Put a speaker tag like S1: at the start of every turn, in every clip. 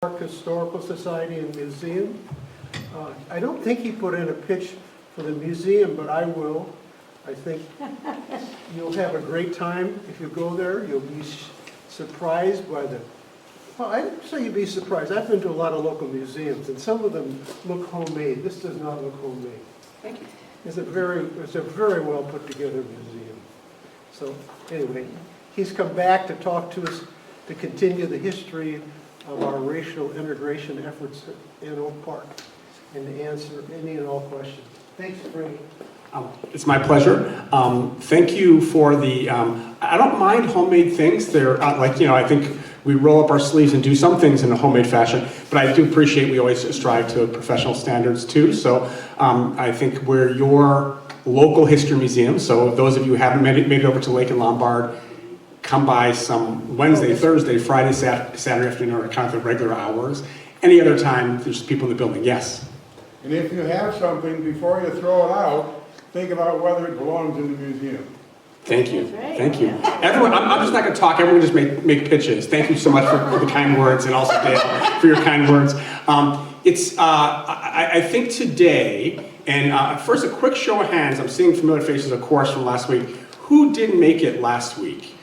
S1: Park Historical Society and Museum. I don't think he put in a pitch for the museum, but I will. I think you'll have a great time if you go there. You'll be surprised by well, I didn't say you'd be surprised. I've been to a lot of local museums, and some of them look homemade. This does not look homemade.
S2: Thank you.
S1: It's a very well put together museum. So anyway, he's come back to talk to us to continue the history of our racial integration efforts in Oak Park and to answer any and all questions. Thanks, Frank.
S3: It's my pleasure. Thank you for the, I don't mind homemade things. They're I think we roll up our sleeves and do some things in a homemade fashion, but I do appreciate we always strive to professional standards too. So I think we're your local history museum. So those of you who haven't made it over to Lake and Lombard, come by some Wednesday, Thursday, Friday, Saturday afternoon, or kind of the regular hours. Any other time, there's people in the building. Yes?
S4: And if you have something, before you throw it out, think about whether it belongs in the museum.
S3: Thank you.
S2: Right.
S3: Thank you. Everyone, I'm just not going to talk. Everyone just make pitches. Thank you so much for the kind words, and also Dale for your kind words. I think today, and first a quick show of hands. I'm seeing familiar faces, of course, from last week. Who didn't make it last week?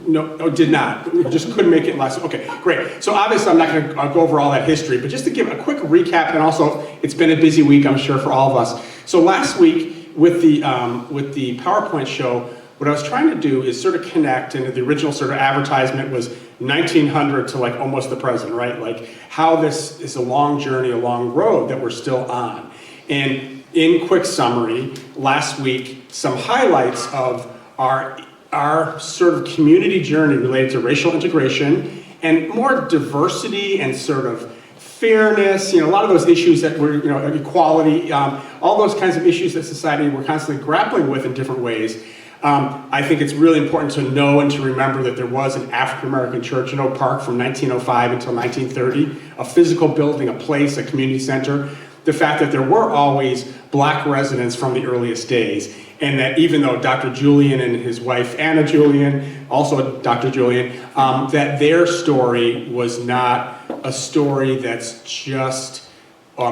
S3: No, did not. Just couldn't make it last week. Okay, great. So obviously I'm not going to go over all that history, but just to give a quick recap, and also it's been a busy week, I'm sure, for all of us. So last week with the PowerPoint show, what I was trying to do is sort of connect, and the original sort of advertisement was 1900 to like almost the present, right? Like how this is a long journey, a long road that we're still on. And in quick summary, last week, some highlights of our sort of community journey related to racial integration and more diversity and sort of fairness, a lot of those issues that were, equality, all those kinds of issues that society we're constantly grappling with in different ways. I think it's really important to know and to remember that there was an African-American church in Oak Park from 1905 until 1930, a physical building, a place, a community center. The fact that there were always black residents from the earliest days, and that even though Dr. Julian and his wife Anna Julian, also Dr. Julian, that their story was not a story that's just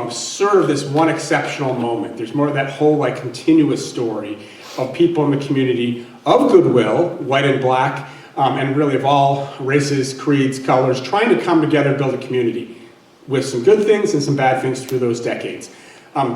S3: sort of this one exceptional moment. There's more of that whole continuous story of people in the community of goodwill, white and black, and really of all races, creeds, colors, trying to come together and build a community with some good things and some bad things through those decades.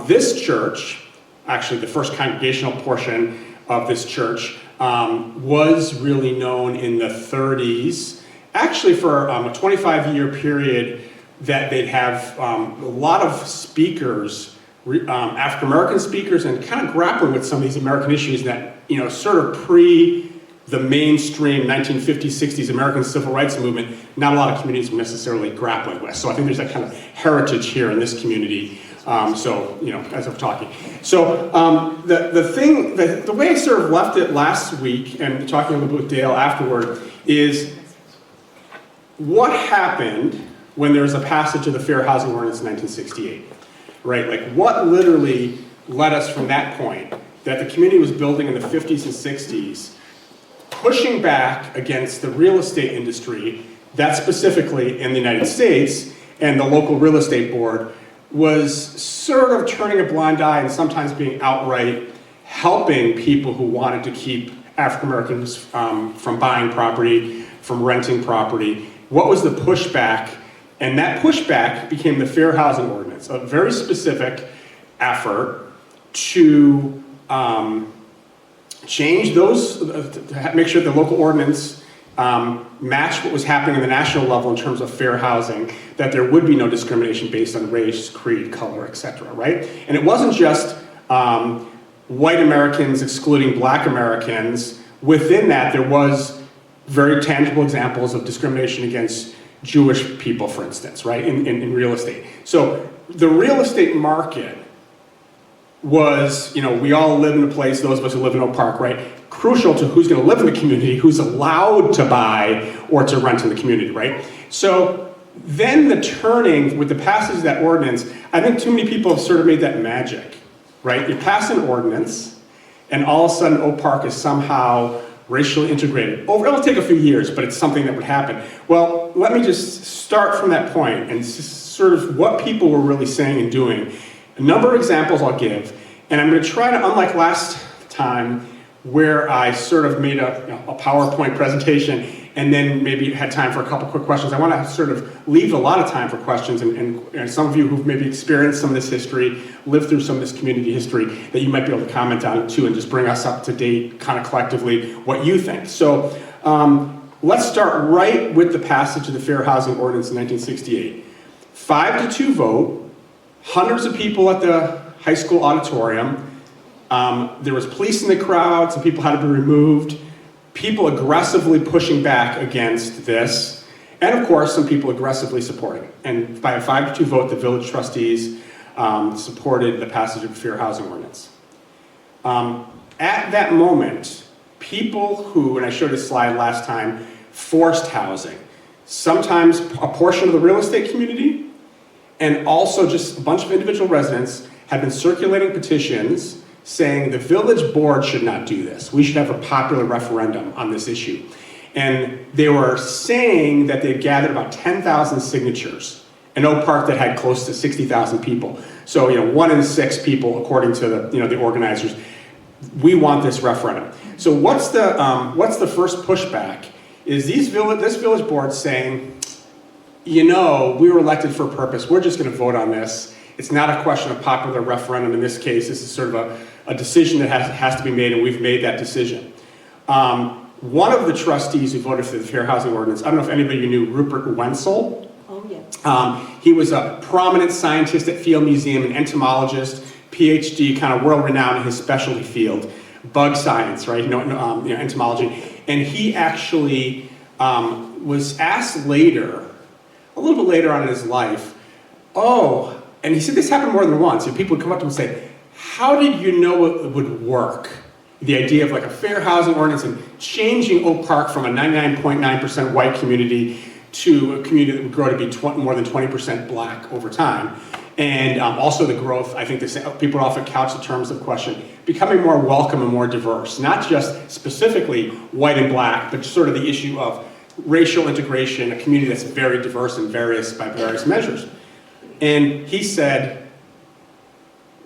S3: This church, actually the first congregational portion of this church, was really known in the 30s, actually for a 25-year period that they'd have a lot of speakers, African-American speakers, and kind of grappling with some of these American issues that, sort of pre the mainstream 1950s, 60s American civil rights movement, not a lot of communities were necessarily grappling with. So I think there's that kind of heritage here in this community. As I'm talking. So the way I sort of left it last week, and talking a little bit with Dale afterward, is what happened when there was a passage of the Fair Housing Ordinance in 1968, right? Like what literally led us from that point, that the community was building in the 50s and 60s, pushing back against the real estate industry, that specifically in the United States, and the local real estate board, was sort of turning a blind eye and sometimes being outright helping people who wanted to keep African Americans from buying property, from renting property. What was the pushback? And that pushback became the Fair Housing Ordinance, a very specific effort to change those, to make sure the local ordinance matched what was happening in the national level in terms of fair housing, that there would be no discrimination based on race, creed, color, etc., right? And it wasn't just white Americans excluding black Americans. Within that, there was very tangible examples of discrimination against Jewish people, for instance, right, in real estate. So the real estate market was, we all live in a place, those of us who live in Oak Park, right, crucial to who's going to live in the community, who's allowed to buy or to rent in the community, right? So then the turning with the passage of that ordinance, I think too many people have sort of made that magic, right? You pass an ordinance, and all of a sudden Oak Park is somehow racially integrated. It'll take a few years, but it's something that would happen. Well, let me just start from that point and sort of what people were really saying and doing. A number of examples I'll give, and I'm going to try to, unlike last time, where I sort of made a PowerPoint presentation and then maybe had time for a couple quick questions. I want to sort of leave a lot of time for questions, and some of you who've maybe experienced some of this history, lived through some of this community history, that you might be able to comment on it too and just bring us up to date kind of collectively what you think. So let's start right with the passage of the Fair Housing Ordinance in 1968. 5-2 vote, hundreds of people at the high school auditorium. There was police in the crowd, some people had to be removed, people aggressively pushing back against this, and of course some people aggressively supporting it. And by a 5-2 vote, the village trustees supported the passage of the Fair Housing Ordinance. At that moment, people who, and I showed a slide last time, forced housing, sometimes a portion of the real estate community, and also just a bunch of individual residents had been circulating petitions saying the village board should not do this. We should have a popular referendum on this issue. And they were saying that they had gathered about 10,000 signatures in Oak Park that had close to 60,000 people. So, 1 in 6 people, according to the organizers, we want this referendum. So what's the first pushback is this village board saying, we were elected for a purpose. We're just going to vote on this. It's not a question of popular referendum in this case. This is sort of a decision that has to be made, and we've made that decision. One of the trustees who voted for the Fair Housing Ordinance, I don't know if anybody knew Rupert Wenzel.
S2: Oh, yeah.
S3: He was a prominent scientist at Field Museum, an entomologist, PhD, kind of world-renowned in his specialty field, bug science, right? Entomology. And he actually was asked later, a little bit later on in his life, and he said this happened more than once. People would come up to him and say, how did you know it would work? The idea of like a fair housing ordinance and changing Oak Park from a 99.9% white community to a community that would grow to be more than 20% black over time. And also the growth, I think people often couch the terms of question, becoming more welcome and more diverse, not just specifically white and black, but sort of the issue of racial integration, a community that's very diverse and various by various measures. And he said,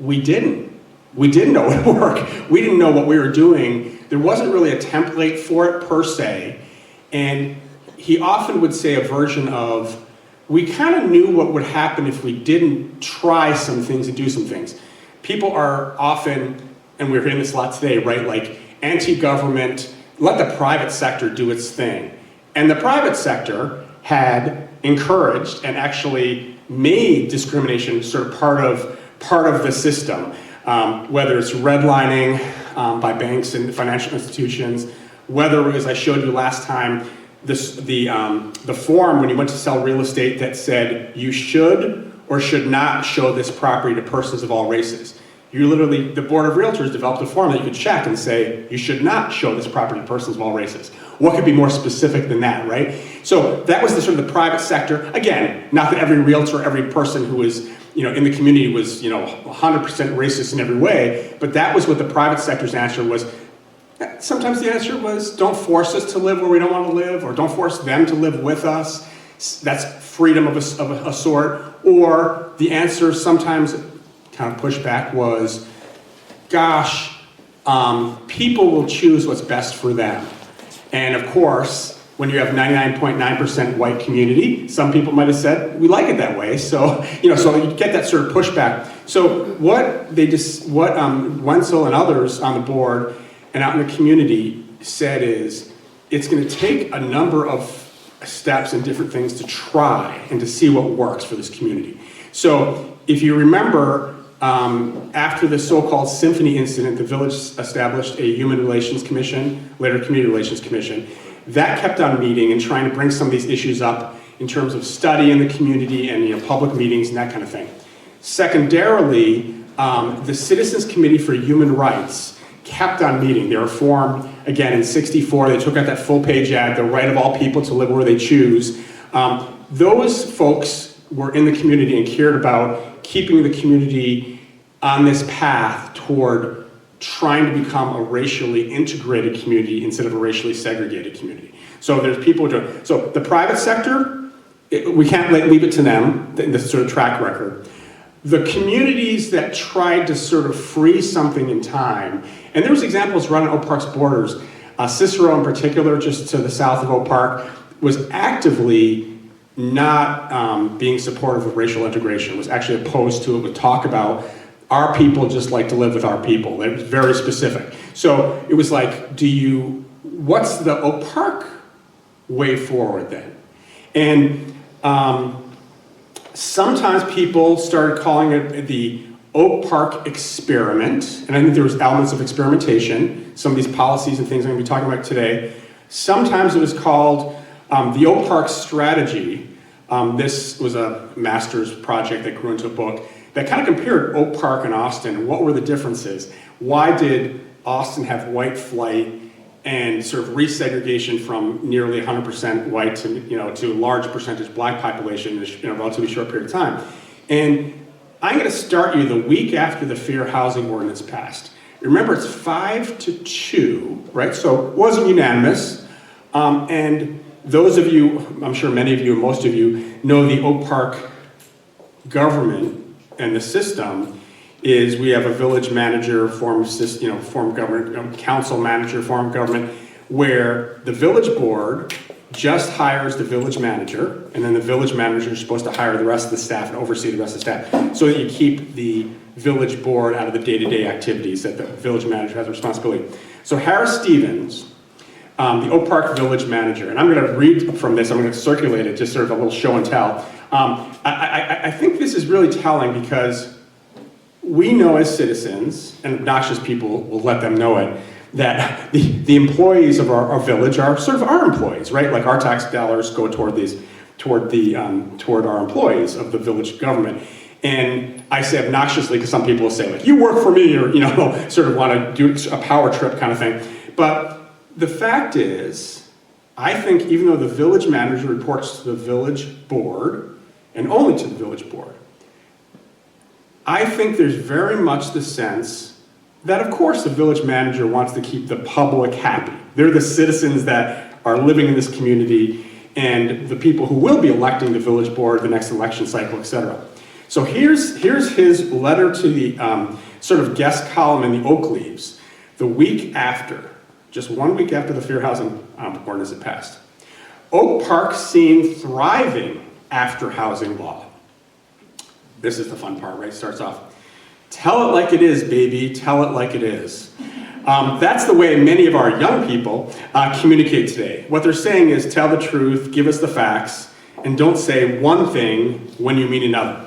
S3: we didn't know it would work. We didn't know what we were doing. There wasn't really a template for it per se. And he often would say a version of, we kind of knew what would happen if we didn't try some things and do some things. People are often, and we're hearing this a lot today, right? Like anti-government, let the private sector do its thing. And the private sector had encouraged and actually made discrimination sort of part of the system, whether it's redlining by banks and financial institutions, whether, as I showed you last time, the form when you went to sell real estate that said you should or should not show this property to persons of all races. The Board of Realtors developed a form that you could check and say, you should not show this property to persons of all races. What could be more specific than that, right? So that was the sort of the private sector. Again, not that every realtor, every person who was in the community was 100% racist in every way, but that was what the private sector's answer was. Sometimes the answer was, don't force us to live where we don't want to live, or don't force them to live with us. That's freedom of a sort. Or the answer sometimes kind of pushback was, gosh, people will choose what's best for them. And of course, when you have 99.9% white community, some people might have said, we like it that way. So, so you get that sort of pushback. So what Wenzel and others on the board and out in the community said is, it's going to take a number of steps and different things to try and to see what works for this community. So if you remember, after the so-called Symphony incident, the village established a Human Relations Commission, later Community Relations Commission, that kept on meeting and trying to bring some of these issues up in terms of study in the community and public meetings and that kind of thing. Secondarily, the Citizens Committee for Human Rights kept on meeting. They were formed, again, in '64. They took out that full-page ad, the right of all people to live where they choose. Those folks were in the community and cared about keeping the community on this path toward trying to become a racially integrated community instead of a racially segregated community. So there's people doing, so the private sector we can't leave it to them, the sort of track record. The communities that tried to sort of freeze something in time, and there was examples running Oak Park's borders. Cicero in particular, just to the south of Oak Park, was actively not being supportive of racial integration, was actually opposed to it, would talk about our people just like to live with our people. It was very specific. So it was like, what's the Oak Park way forward then? And sometimes people started calling it the Oak Park experiment, and I think there was elements of experimentation, some of these policies and things I'm going to be talking about today. Sometimes it was called the Oak Park strategy. This was a master's project that grew into a book that kind of compared Oak Park and Austin, and what were the differences? Why did Austin have white flight and sort of resegregation from nearly 100% white to a large percentage black population in a relatively short period of time? And I'm going to start you the week after the Fair Housing Ordinance passed. Remember, it's 5-2, right? So it wasn't unanimous. And those of you, I'm sure many of you, most of you, know the Oak Park government and the system is we have a village manager form of government, council manager form of government, where the village board just hires the village manager, and then the village manager is supposed to hire the rest of the staff and oversee the rest of the staff, so that you keep the village board out of the day-to-day activities that the village manager has responsibility. So Harris Stevens, the Oak Park village manager, and I'm going to read from this, I'm going to circulate it, just sort of a little show and tell. I think this is really telling because we know as citizens, and obnoxious people will let them know it, that the employees of our village are sort of our employees, right? Like our tax dollars go toward our employees of the village government. And I say obnoxiously because some people will say, like, you work for me, or sort of want to do a power trip kind of thing. But the fact is, I think even though the village manager reports to the village board, and only to the village board, I think there's very much the sense that, of course, the village manager wants to keep the public happy. They're the citizens that are living in this community and the people who will be electing the village board, the next election cycle, etc. So here's his letter to the sort of guest column in the Oak Leaves, the week after, just 1 week after the Fair Housing Ordinance had passed. Oak Park seen thriving after housing law. This is the fun part, right? It starts off, tell it like it is, baby, tell it like it is. That's the way many of our young people communicate today. What they're saying is tell the truth, give us the facts, and don't say one thing when you mean another.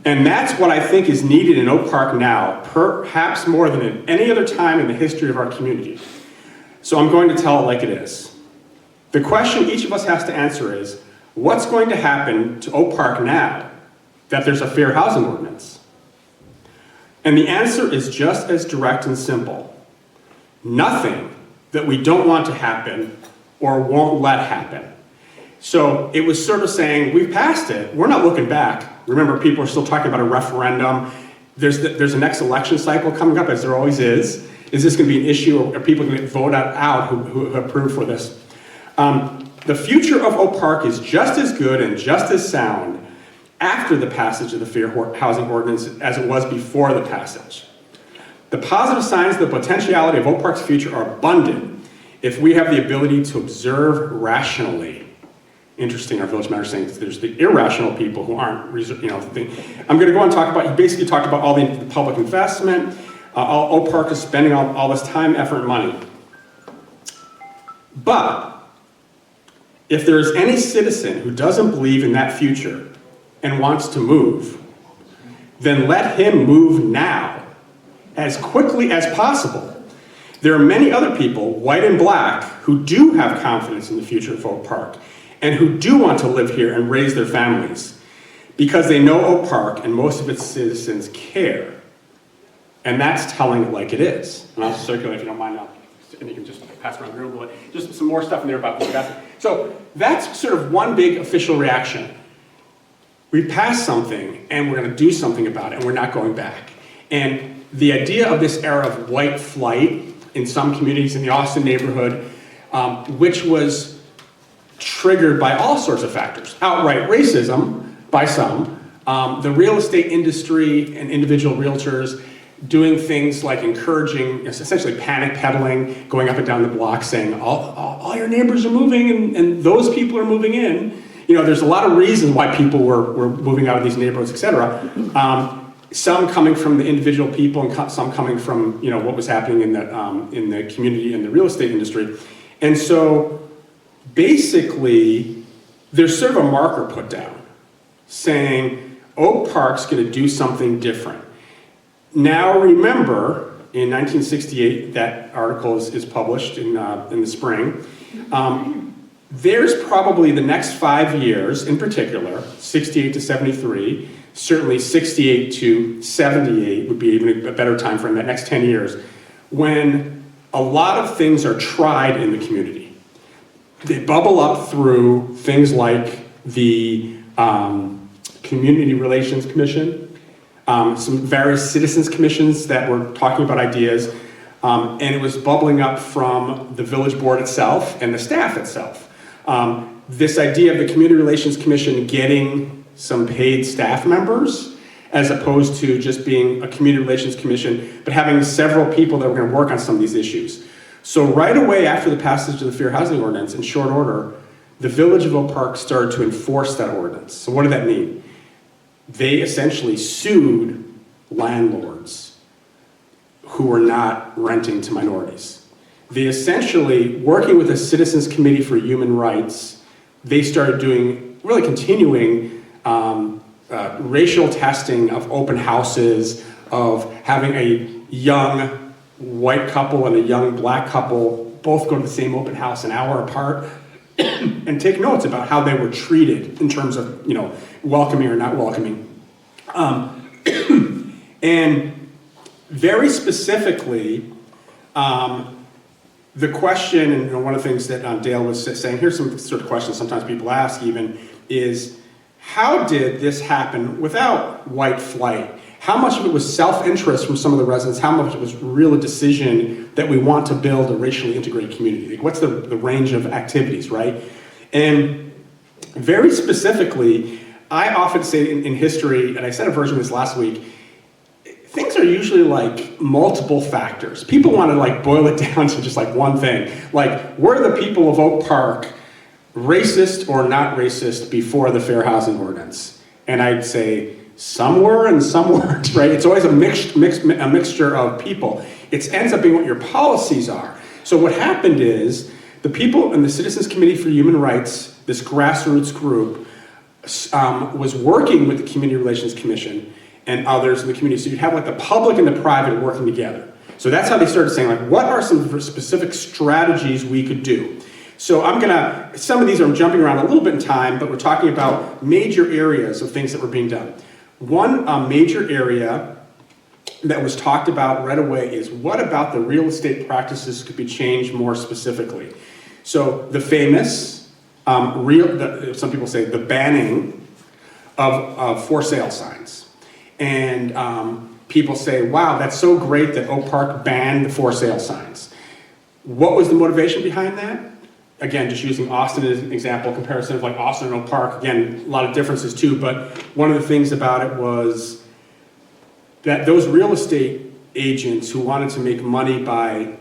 S3: And that's what I think is needed in Oak Park now, perhaps more than at any other time in the history of our community. So I'm going to tell it like it is. The question each of us has to answer is, what's going to happen to Oak Park now that there's a fair housing ordinance? And the answer is just as direct and simple. Nothing that we don't want to happen or won't let happen. So it was sort of saying, we've passed it, we're not looking back. Remember, people are still talking about a referendum. There's a next election cycle coming up, as there always is. Is this going to be an issue, or are people going to vote out who approve for this? The future of Oak Park is just as good and just as sound after the passage of the Fair Housing Ordinance as it was before the passage. The positive signs of the potentiality of Oak Park's future are abundant if we have the ability to observe rationally. Interesting, our village manager saying there's the irrational people who aren't, I'm going to go on and talk about, he basically talked about all the public investment, Oak Park is spending all this time, effort, and money. But if there is any citizen who doesn't believe in that future and wants to move, then let him move now, as quickly as possible. There are many other people, white and black, who do have confidence in the future of Oak Park and who do want to live here and raise their families because they know Oak Park and most of its citizens care. And that's telling it like it is. And I'll circulate if you don't mind now. And you can just pass around the room a little bit. Just some more stuff in there about the investment. So that's sort of one big official reaction. We passed something and we're going to do something about it and we're not going back. And the idea of this era of white flight in some communities in the Austin neighborhood, which was triggered by all sorts of factors. Outright racism by some, the real estate industry and individual realtors doing things like encouraging, essentially panic peddling, going up and down the block saying, all your neighbors are moving and those people are moving in. You know, there's a lot of reasons why people were moving out of these neighborhoods, et cetera. Some coming from the individual people and some coming from, you know, what was happening in the community and the real estate industry. And so basically, there's sort of a marker put down saying Oak Park's going to do something different. Now remember, in 1968, that article is published in the spring. There's probably the next 5 years, in particular, 68 to 73, certainly 68 to 78 would be even a better time frame, that next 10 years, when a lot of things are tried in the community. They bubble up through things like the Community Relations Commission, some various citizens commissions that were talking about ideas, and it was bubbling up from the village board itself and the staff itself. This idea of the Community Relations Commission getting some paid staff members, as opposed to just being a Community Relations Commission, but having several people that were going to work on some of these issues. So right away after the passage of the Fair Housing Ordinance, in short order, the Village of Oak Park started to enforce that ordinance. So what did that mean? They essentially sued landlords who were not renting to minorities. They essentially, working with the Citizens Committee for Human Rights, they started doing, really continuing racial testing of open houses, of having a young white couple and a young black couple both go to the same open house an hour apart and take notes about how they were treated in terms of, you know, welcoming or not welcoming. And very specifically, the question, and one of the things that Dale was saying, here's some sort of questions sometimes people ask even, is how did this happen without white flight? How much of it was self-interest from some of the residents? How much of it was really a decision that we want to build a racially integrated community? Like, what's the range of activities, right? And very specifically, I often say in history, and I said a version of this last week, things are usually like multiple factors. People want to like boil it down to just like one thing. Like, were the people of Oak Park racist or not racist before the Fair Housing Ordinance? And I'd say some were and some weren't, right? It's always a mixture of people. It ends up being what your policies are. So what happened is the people in the Citizens Committee for Human Rights, this grassroots group, was working with the Community Relations Commission and others in the community. So you'd have like the public and the private working together. So that's how they started saying, like, what are some specific strategies we could do? So some of these are jumping around a little bit in time, but we're talking about major areas of things that were being done. One major area that was talked about right away is what about the real estate practices could be changed more specifically. So the famous, some people say the banning of for sale signs. And people say, wow, that's so great that Oak Park banned the for sale signs. What was the motivation behind that? Again, just using Austin as an example, comparison of like Austin and Oak Park. Again, a lot of differences too, but one of the things about it was that those real estate agents who wanted to make money by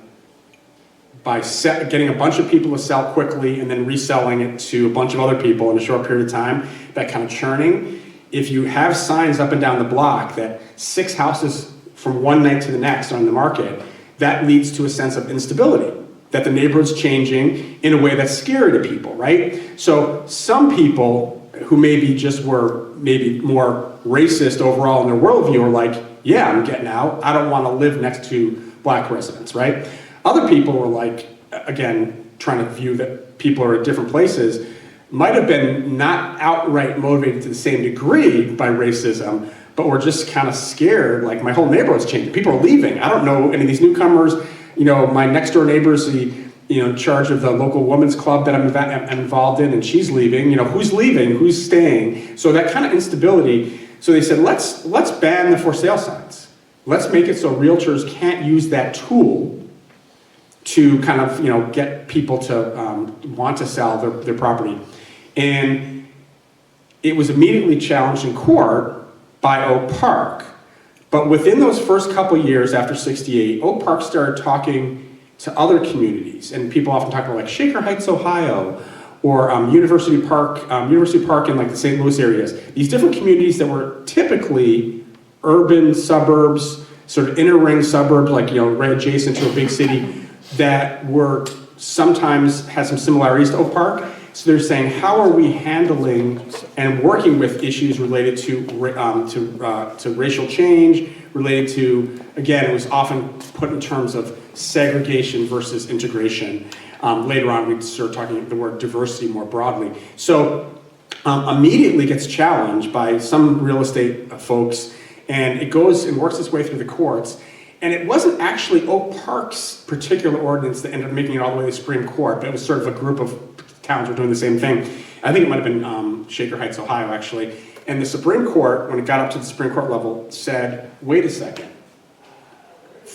S3: getting a bunch of people to sell quickly and then reselling it to a bunch of other people in a short period of time, that kind of churning. If you have signs up and down the block that 6 houses from one night to the next are on the market, that leads to a sense of instability, that the neighborhood's changing in a way that's scary to people, right? So some people who maybe just were maybe more racist overall in their worldview are like, yeah, I'm getting out. I don't want to live next to black residents, right? Other people were like, again, trying to view that people are at different places, might have been not outright motivated to the same degree by racism, but were just kind of scared, like my whole neighborhood's changing. People are leaving. I don't know any of these newcomers. You know, my next door neighbor's in charge of the local women's club that I'm involved in, and she's leaving. You know, who's leaving? Who's staying? So that kind of instability. So they said, let's ban the for sale signs. Let's make it so realtors can't use that tool to kind of, get people to want to sell their property. And it was immediately challenged in court by Oak Park. But within those first couple years after 68, Oak Park started talking to other communities. And people often talk about like Shaker Heights, Ohio, or University Park in like the St. Louis areas. These different communities that were typically urban suburbs, sort of inner ring suburbs, like, right adjacent to a big city, that were sometimes had some similarities to Oak Park. So they're saying, how are we handling and working with issues related to racial change, related to, again, it was often put in terms of segregation versus integration. Later on, we start talking the word diversity more broadly. So immediately gets challenged by some real estate folks, and it goes and works its way through the courts. And it wasn't actually Oak Park's particular ordinance that ended up making it all the way to the Supreme Court, but it was sort of a group of towns were doing the same thing. I think it might have been Shaker Heights, Ohio, actually. And the Supreme Court, when it got up to the Supreme Court level, said, wait a second.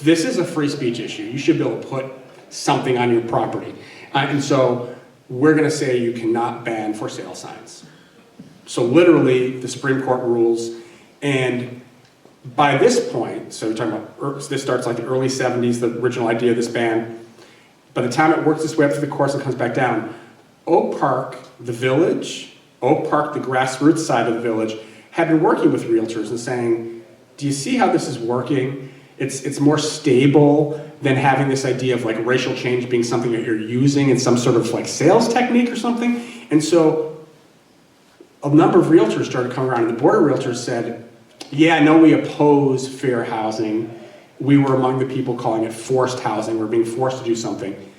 S3: This is a free speech issue. You should be able to put something on your property. And so we're going to say you cannot ban for sale signs. So literally, the Supreme Court rules. And by this point, so we're talking about, this starts like the early 70s, the original idea of this ban. By the time it works its way up through the courts and comes back down, Oak Park, the village, Oak Park, the grassroots side of the village, had been working with realtors and saying, do you see how this is working? It's more stable than having this idea of like racial change being something that you're using in some sort of like sales technique or something. And so a number of realtors started coming around, and the board of realtors said, yeah, I know we oppose fair housing. We were among the people calling it forced housing. We're being forced to do something.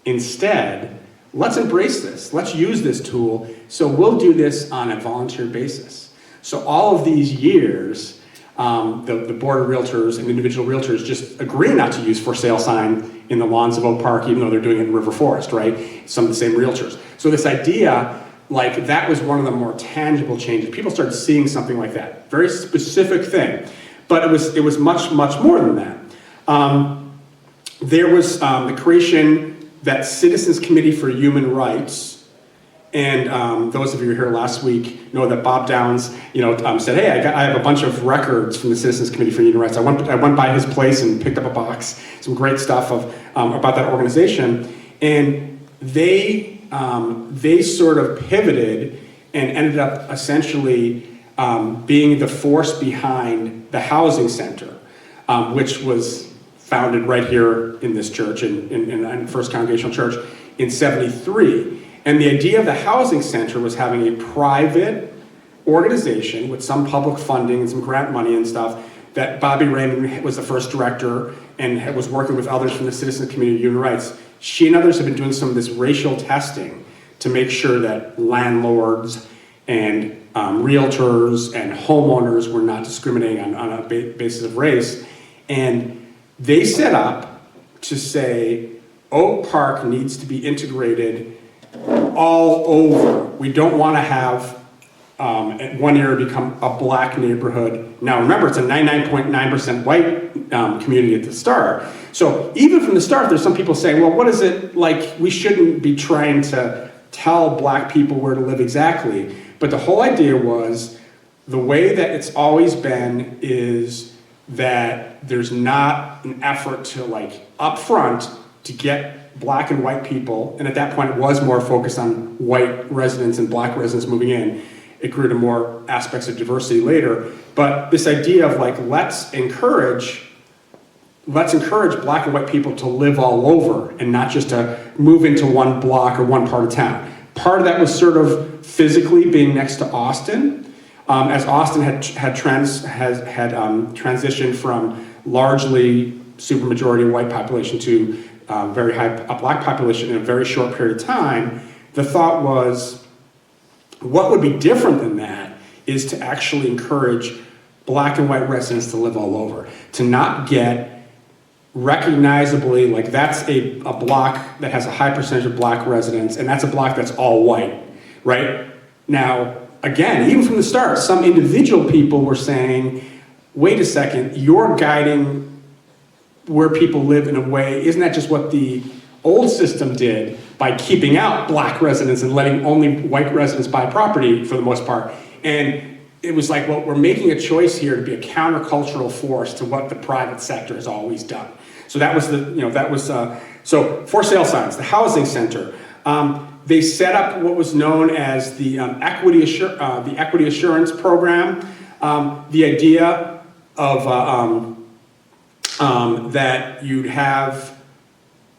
S3: Instead, let's embrace this. Let's use this tool. So we'll do this on a volunteer basis. So all of these years, the board of realtors and individual realtors just agree not to use for sale sign in the lawns of Oak Park, even though they're doing it in River Forest, right? Some of the same realtors. So this idea, like that was one of the more tangible changes. People started seeing something like that. Very specific thing. But it was much, much more than that. There was the creation that Citizens Committee for Human Rights, and those of you who were here last week know that Bob Downs, said, hey, I have a bunch of records from the Citizens Committee for Human Rights. I went by his place and picked up a box, some great stuff about that organization, and they sort of pivoted and ended up essentially being the force behind the housing center, which was founded right here in this church, in First Congregational Church, in '73. And the idea of the housing center was having a private organization with some public funding and some grant money and stuff, that Bobby Raymond was the first director and was working with others from the Citizens Committee of Human Rights. She and others have been doing some of this racial testing to make sure that landlords and realtors and homeowners were not discriminating on a basis of race. And they set up to say, Oak Park needs to be integrated all over. We don't want to have one area become a black neighborhood. Now remember, it's a 99.9% white community at the start. So even from the start, there's some people saying, well, what is it like? We shouldn't be trying to tell black people where to live exactly. But the whole idea was, the way that it's always been is that there's not an effort to like up front to get black and white people, and at that point it was more focused on white residents and black residents moving in. It grew to more aspects of diversity later, but this idea of like, let's encourage black and white people to live all over and not just to move into one block or one part of town. Part of that was sort of physically being next to Austin, as Austin had transitioned from largely supermajority white population to very high black population in a very short period of time. The thought was, what would be different than that is to actually encourage black and white residents to live all over, to not get recognizably, like that's a block that has a high percentage of black residents, and that's a block that's all white, right? Now, again, even from the start, some individual people were saying, wait a second, you're guiding where people live in a way, isn't that just what the old system did by keeping out black residents and letting only white residents buy property for the most part? And it was like, well, we're making a choice here to be a countercultural force to what the private sector has always done. So that was so for sale signs, the housing center. They set up what was known as the equity assurance program. The idea of that you'd have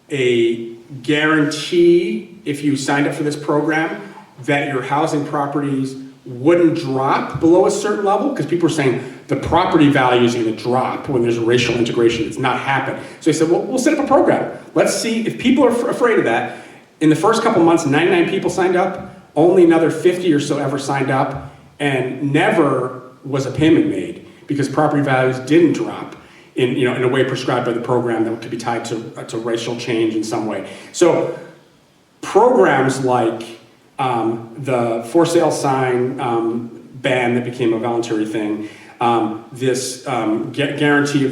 S3: a guarantee if you signed up for this program that your housing properties wouldn't drop below a certain level, because people are saying the property value is going to drop when there's racial integration. It's not happened. So they said, well, we'll set up a program. Let's see if people are afraid of that. In the first couple months, 99 people signed up. Only another 50 or so ever signed up, and never was a payment made because property values didn't drop in a way prescribed by the program that could be tied to racial change in some way. So programs like the for sale sign ban that became a voluntary thing, this guarantee of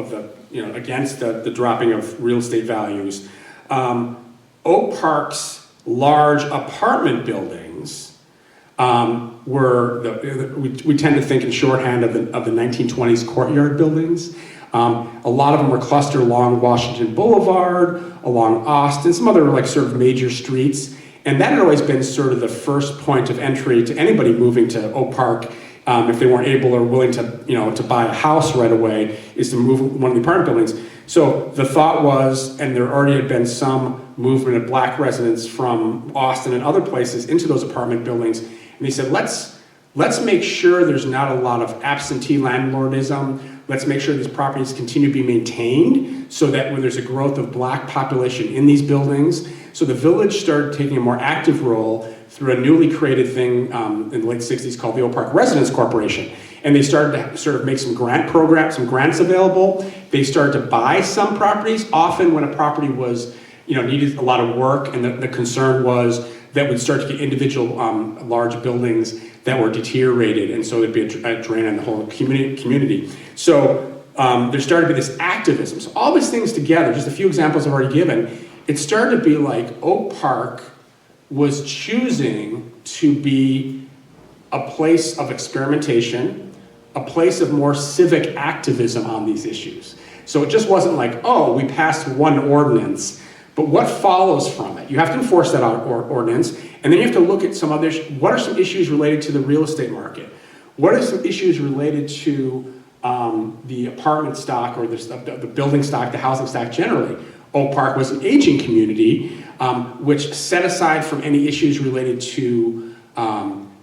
S3: the against the dropping of real estate values, Oak Park's large apartment buildings we tend to think in shorthand of the 1920s courtyard buildings. A lot of them were clustered along Washington Boulevard, along Austin, some other sort of major streets. And that had always been sort of the first point of entry to anybody moving to Oak Park, if they weren't able or willing to buy a house right away, is to move one of the apartment buildings. So the thought was, and there already had been some movement of black residents from Austin and other places into those apartment buildings, and they said, let's make sure there's not a lot of absentee landlordism. Let's make sure these properties continue to be maintained so that when there's a growth of black population in these buildings. So the village started taking a more active role through a newly created thing in the late 60s called the Oak Park Residence Corporation. And they started to sort of make some grants available. They started to buy some properties. Often when a property was, needed a lot of work, and the concern was that we'd start to get individual large buildings that were deteriorated, and so there'd be a drain on the whole community. So there started to be this activism. So all these things together, just a few examples I've already given, it started to be like Oak Park was choosing to be a place of experimentation, a place of more civic activism on these issues. So it just wasn't like, oh, we passed one ordinance, but what follows from it? You have to enforce that ordinance, and then you have to look at some other, what are some issues related to the real estate market? What are some issues related to the apartment stock or the building stock, the housing stock generally? Oak Park was an aging community, which set aside from any issues related to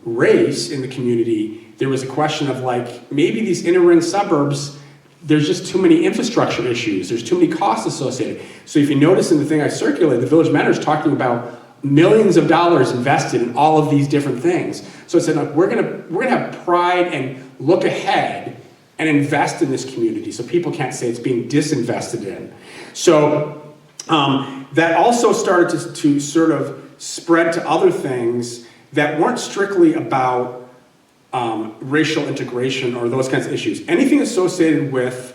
S3: race in the community, there was a question of maybe these inner ring suburbs, there's just too many infrastructure issues, there's too many costs associated. So if you notice in the thing I circulated, the Village Mentor is talking about millions of dollars invested in all of these different things. So it said, look, we're gonna have pride and look ahead and invest in this community so people can't say it's being disinvested in. So that also started to sort of spread to other things that weren't strictly about racial integration or those kinds of issues. Anything associated with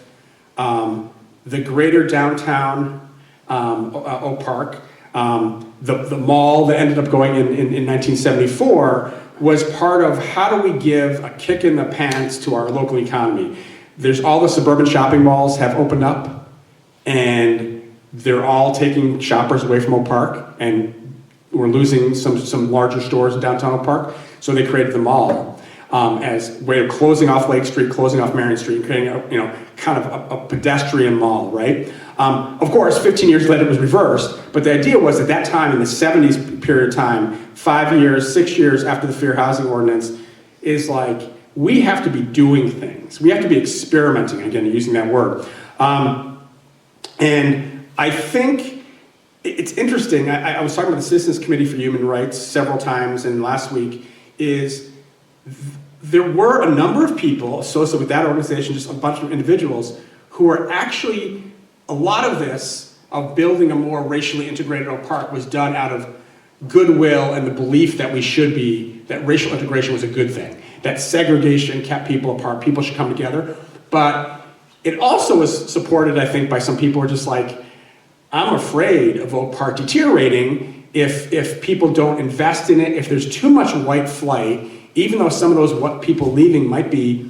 S3: the greater downtown Oak Park, the mall that ended up going in 1974 was part of how do we give a kick in the pants to our local economy. There's all the suburban shopping malls have opened up, and they're all taking shoppers away from Oak Park, and we're losing some larger stores in downtown Oak Park. So they created the mall as a way of closing off Lake Street, closing off Marion Street, creating kind of a pedestrian mall, right? Of course, 15 years later it was reversed, but the idea was at that time, in the 70s period of time, 5 years, 6 years after the Fair Housing Ordinance, is we have to be doing things. We have to be experimenting, again, using that word. And I think it's interesting. I was talking with the Citizens Committee for Human Rights several times, and last week there were a number of people associated with that organization, just a bunch of individuals, who are actually, a lot of this, of building a more racially integrated Oak Park, was done out of goodwill and the belief that that racial integration was a good thing, that segregation kept people apart, people should come together. But It also was supported, I think, by some people who are just like, I'm afraid of Oak Park deteriorating if people don't invest in it, if there's too much white flight, even though some of those people leaving might be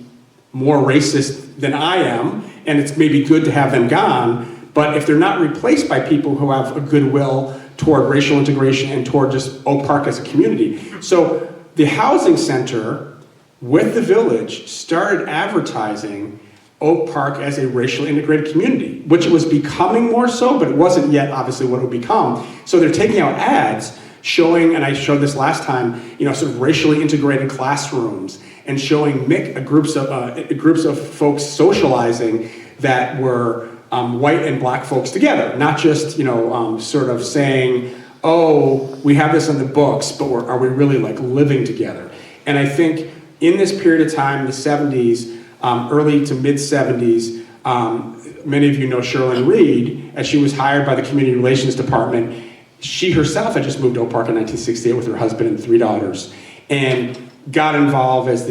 S3: more racist than I am, and it's maybe good to have them gone, but if they're not replaced by people who have a goodwill toward racial integration and toward just Oak Park as a community. So the housing center with the village started advertising Oak Park as a racially integrated community, which it was becoming more so, but it wasn't yet obviously what it would become. So they're taking out ads showing, and I showed this last time, sort of racially integrated classrooms and showing groups of folks socializing that were white and black folks together, not just sort of saying, oh, we have this in the books, but are we really like living together? And I think in this period of time, the 70s, early to mid 70s, many of you know Sherlyn Reed, as she was hired by the Community Relations Department. She herself had just moved to Oak Park in 1968 with her husband and 3 daughters, and got involved as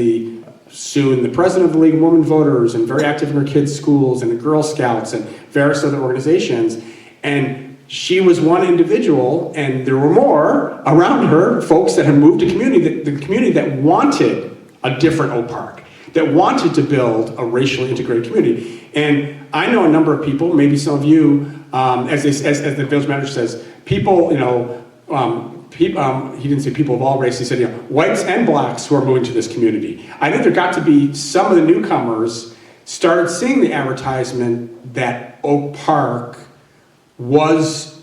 S3: soon the president of the League of Women Voters, and very active in her kids' schools and the Girl Scouts and various other organizations. And she was one individual, and there were more around her, folks that had moved to the community that wanted a different Oak Park, that wanted to build a racially integrated community. And I know a number of people, maybe some of you, as the village manager says, people, he didn't say people of all races, he said, whites and blacks who are moving to this community. I think there got to be some of the newcomers started seeing the advertisement that Oak Park was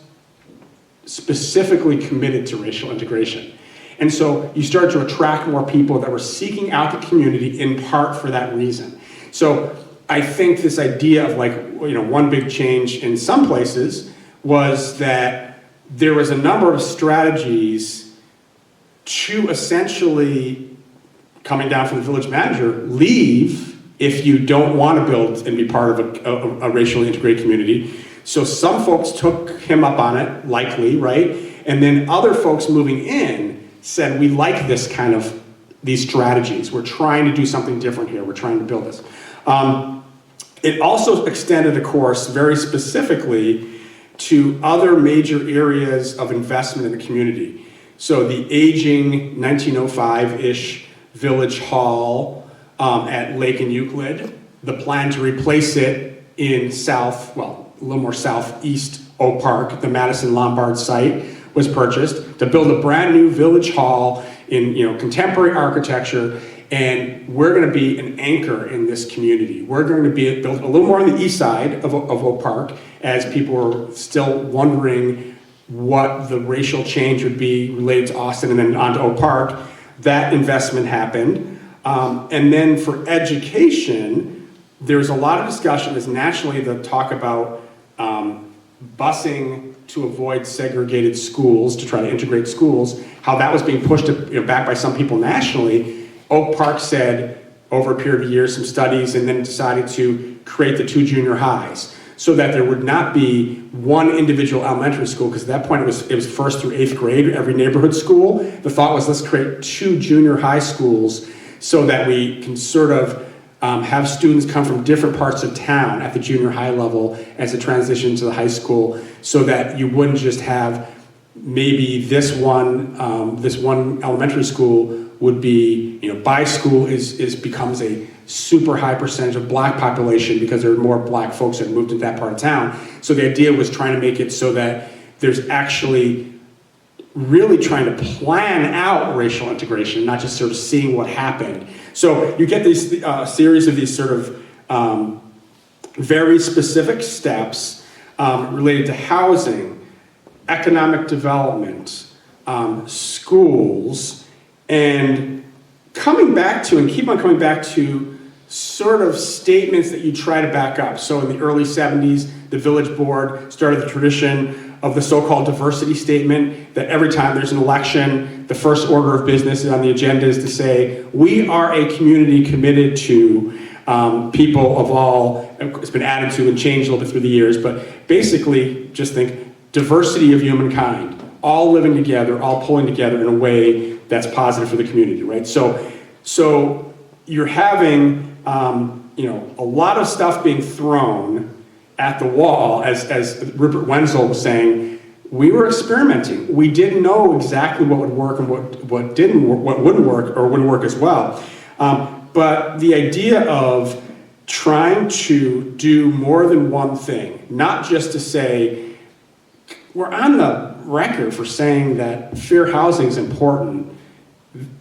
S3: specifically committed to racial integration. And so you start to attract more people that were seeking out the community in part for that reason. So I think this idea of one big change in some places was that there was a number of strategies to essentially, coming down from the village manager, leave if you don't want to build and be part of a racially integrated community. So some folks took him up on it, likely, right? And then other folks moving in said, we like this kind of, these strategies. We're trying to do something different here. We're trying to build this. It also extended the course very specifically to other major areas of investment in the community. So the aging 1905-ish Village Hall at Lake and Euclid, the plan to replace it in a little more southeast Oak Park, the Madison Lombard site was purchased to build a brand new Village Hall in contemporary architecture, and we're going to be an anchor in this community. We're going to be built a little more on the east side of Oak Park, as people are still wondering what the racial change would be related to Austin and then on to Oak Park. That investment happened. And then for education, there's a lot of discussion as nationally the talk about busing to avoid segregated schools, to try to integrate schools, how that was being pushed back by some people nationally. Oak Park said, over a period of years, some studies, and then decided to create the 2 junior highs so that there would not be one individual elementary school, because at that point it was 1st through 8th grade, every neighborhood school. The thought was, let's create 2 junior high schools so that we can sort of have students come from different parts of town at the junior high level as a transition to the high school, so that you wouldn't just have maybe this one elementary school would be, by school becomes a super high percentage of black population because there are more black folks that moved into that part of town. So the idea was trying to make it so that there's actually really trying to plan out racial integration, not just sort of seeing what happened. So you get these series of these sort of very specific steps related to housing, economic development, schools, and coming back to, and keep on coming back to, sort of statements that you try to back up. So in the early 70s, the village board started the tradition of the so-called diversity statement, that every time there's an election, the first order of business on the agenda is to say, we are a community committed to people of all, it's been added to and changed a little bit through the years, but basically just think diversity of humankind, all living together, all pulling together in a way that's positive for the community, right? So you're having a lot of stuff being thrown at the wall, as Rupert Wenzel was saying. We were experimenting. We didn't know exactly what would work and what didn't work, what wouldn't work or wouldn't work as well. But the idea of trying to do more than one thing, not just to say, we're on the record for saying that fair housing is important,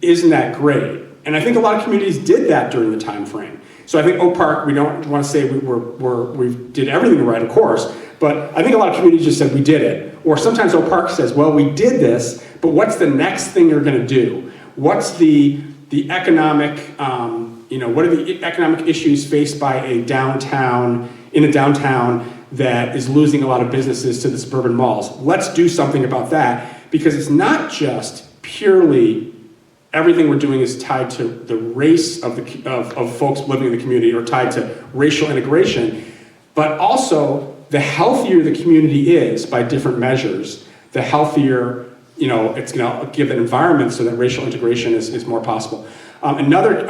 S3: isn't that great? And I think a lot of communities did that during the time frame. So I think Oak Park, we don't want to say we did everything right, of course, but I think a lot of communities just said we did it. Or sometimes Oak Park says, well, we did this, but what's the next thing you're going to do? What's the economic, what are the economic issues faced by a downtown that is losing a lot of businesses to the suburban malls? Let's do something about that, because it's not just purely everything we're doing is tied to the race of folks living in the community or tied to racial integration, but also the healthier the community is by different measures, the healthier it's going to give an environment so that racial integration is more possible. Another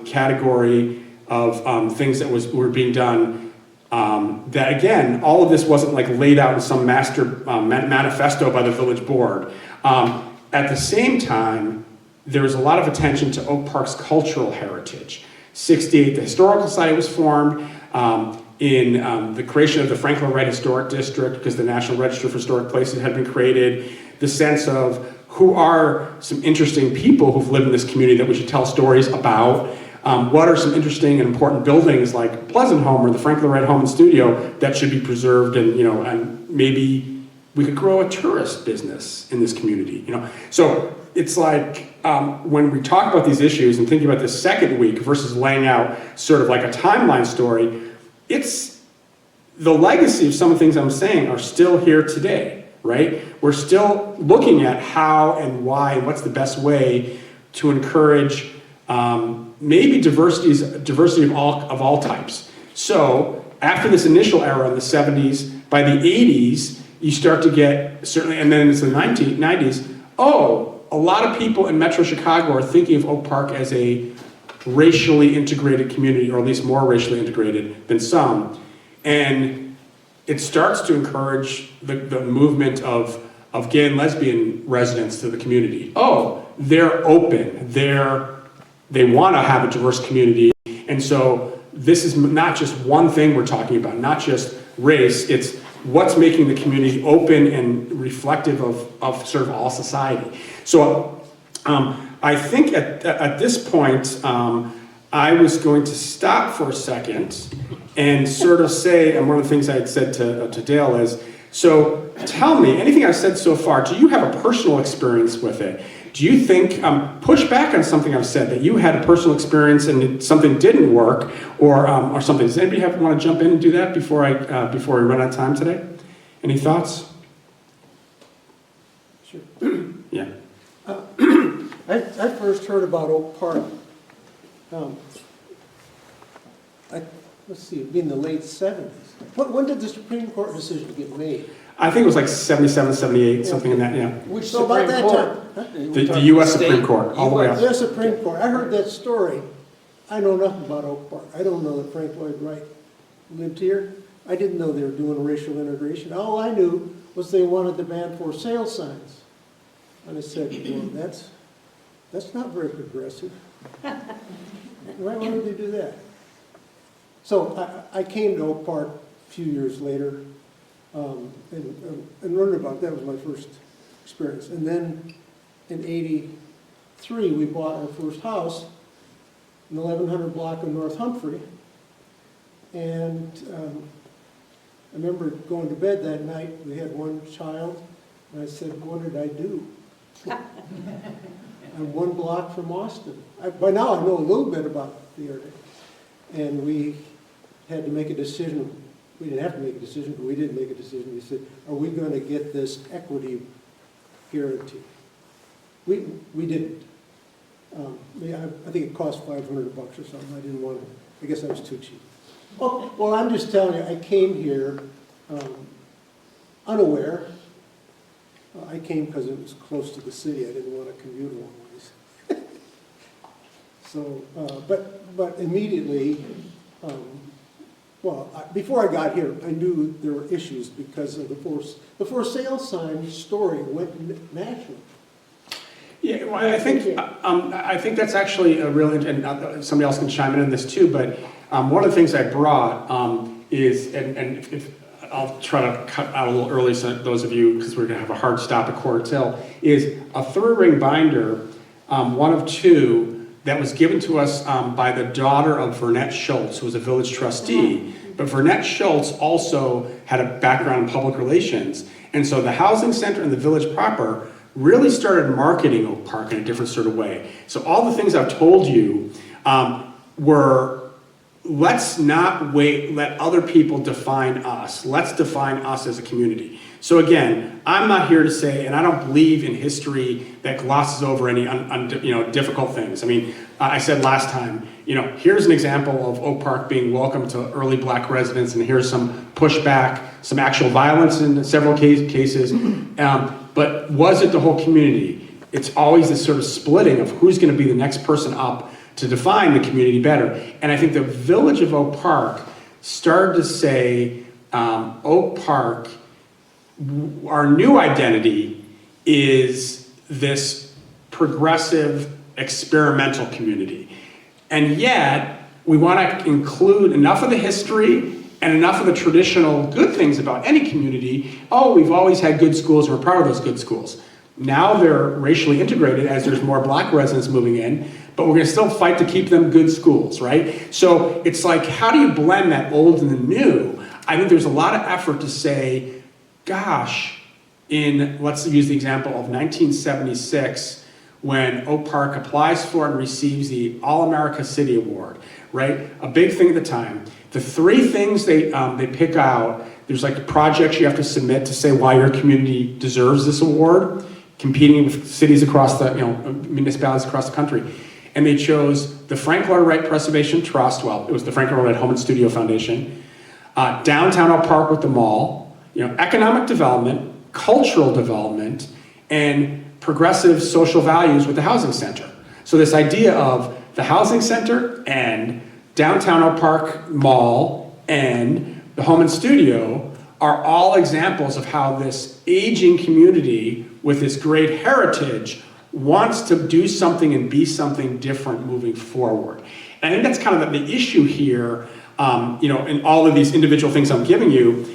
S3: category of things that were being done, that again, all of this wasn't like laid out in some master manifesto by the village board. At the same time, there was a lot of attention to Oak Park's cultural heritage. 1968, the Historical Society was formed. In the creation of the Franklin Wright Historic District, because the National Register for Historic Places had been created, the sense of who are some interesting people who've lived in this community that we should tell stories about, what are some interesting and important buildings like Pleasant Home or the Franklin Wright Home and Studio that should be preserved, and maybe we could grow a tourist business in this community. So it's like when we talk about these issues and thinking about the second week versus laying out sort of like a timeline story, it's the legacy of some of the things I'm saying are still here today, right? We're still looking at how and why and what's the best way to encourage maybe diversity of all types. So after this initial era in the 70s, by the 80s, you start to get, certainly, and then it's the 90s, a lot of people in Metro Chicago are thinking of Oak Park as a racially integrated community, or at least more racially integrated than some. And it starts to encourage the movement of gay and lesbian residents to the community. They're open, they want to have a diverse community. And so this is not just one thing we're talking about, not just race, it's what's making the community open and reflective of sort of all society. So I think at this point, I was going to stop for a second and sort of say, and one of the things I had said to Dale is, so tell me, anything I've said so far, do you have a personal experience with it? Do you think, push back on something I've said, that you had a personal experience and something didn't work, or something? Does anybody want to jump in and do that before we run out of time today? Any thoughts?
S1: Sure.
S3: Yeah.
S1: I first heard about Oak Park, let's see, it'd be in the late 70s. When did the Supreme Court decision get made?
S3: I think it was like 77, 78, something in that, yeah.
S2: Which
S1: So about
S2: Supreme
S1: that
S2: Court?
S1: time. Huh?
S3: The U.S. Supreme Court, all the way up.
S1: The Supreme Court. I heard that story. I know nothing about Oak Park. I don't know that Frank Lloyd Wright lived here. I didn't know they were doing racial integration. All I knew was they wanted to ban for sale signs. And I said, well, that's not very progressive. Why would they do that? So I came to Oak Park a few years later and learned about it. That was my first experience. And then in '83, we bought our first house in the 1100 block of North Humphrey. And I remember going to bed that night. We had one child. And I said, what did I do? I'm one block from Austin. By now I know a little bit about the area. And we had to make a decision. We didn't have to make a decision, but we did make a decision. We said, are we going to get this equity guarantee? We didn't. I think it cost $500 or something. I didn't want to. I guess I was too cheap. Well, I'm just telling you, I came here unaware. I came because it was close to the city. I didn't want to commute a long ways. So, but immediately Before I got here, I knew there were issues because of the for sale sign story went national.
S3: Yeah, well, I think that's actually a real, and somebody else can chime in on this too, but one of the things I brought is, and if I'll try to cut out a little early so those of you, because we're going to have a hard stop at quarter till, is a 3-ring binder, one of 2, that was given to us by the daughter of Vernette Schultz, who was a village trustee. But Vernette Schultz also had a background in public relations. And so the housing center and the village proper really started marketing Oak Park in a different sort of way. So all the things I've told you were, let's not let other people define us. Let's define us as a community. So again, I'm not here to say, and I don't believe in history that glosses over any difficult things. I mean, I said last time, here's an example of Oak Park being welcome to early black residents, and here's some pushback, some actual violence in several cases. But was it the whole community? It's always this sort of splitting of who's going to be the next person up to define the community better. And I think the village of Oak Park started to say, Oak Park, our new identity is this progressive, experimental community. And yet, we want to include enough of the history and enough of the traditional good things about any community. Oh, we've always had good schools, we're proud of those good schools. Now they're racially integrated as there's more black residents moving in, but we're going to still fight to keep them good schools, right? So it's like, how do you blend that old and the new? I think there's a lot of effort to say, gosh, let's use the example of 1976, when Oak Park applies for and receives the All-America City Award, right? A big thing at the time. The 3 things they pick out, there's like projects you have to submit to say why your community deserves this award, competing with cities across the, municipalities across the country. And they chose the Frank Lloyd Wright Preservation Trust, well, it was the Frank Lloyd Wright Home and Studio Foundation, downtown Oak Park with the mall, economic development, cultural development, and progressive social values with the housing center. So this idea of the housing center and downtown Oak Park Mall and the home and studio are all examples of how this aging community with this great heritage wants to do something and be something different moving forward. And I think that's kind of the issue here, in all of these individual things I'm giving you,